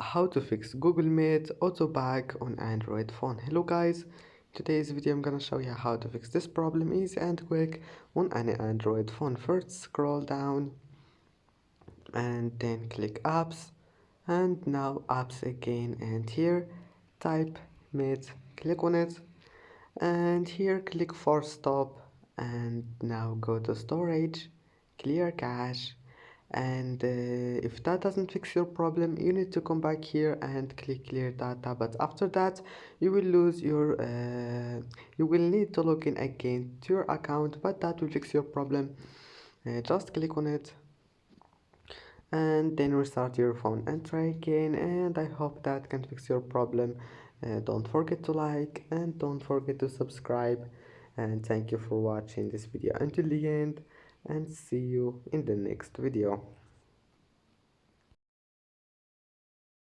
How to fix Google Meet auto back on Android phone. Hello guys, today's video I'm gonna show you how to fix this problem easy and quick on any Android phone. First scroll down and then click apps, and now apps again, and here type Meet, click on it, and here click force stop, and now go to storage, clear cache, and if that doesn't fix your problem, you need to come back here and click clear data. But after that you will lose your you will need to log in again to your account, but that will fix your problem. Just click on it and then restart your phone and try again, and I hope that can fix your problem. Don't forget to like and don't forget to subscribe, and thank you for watching this video until the end, and see you in the next video.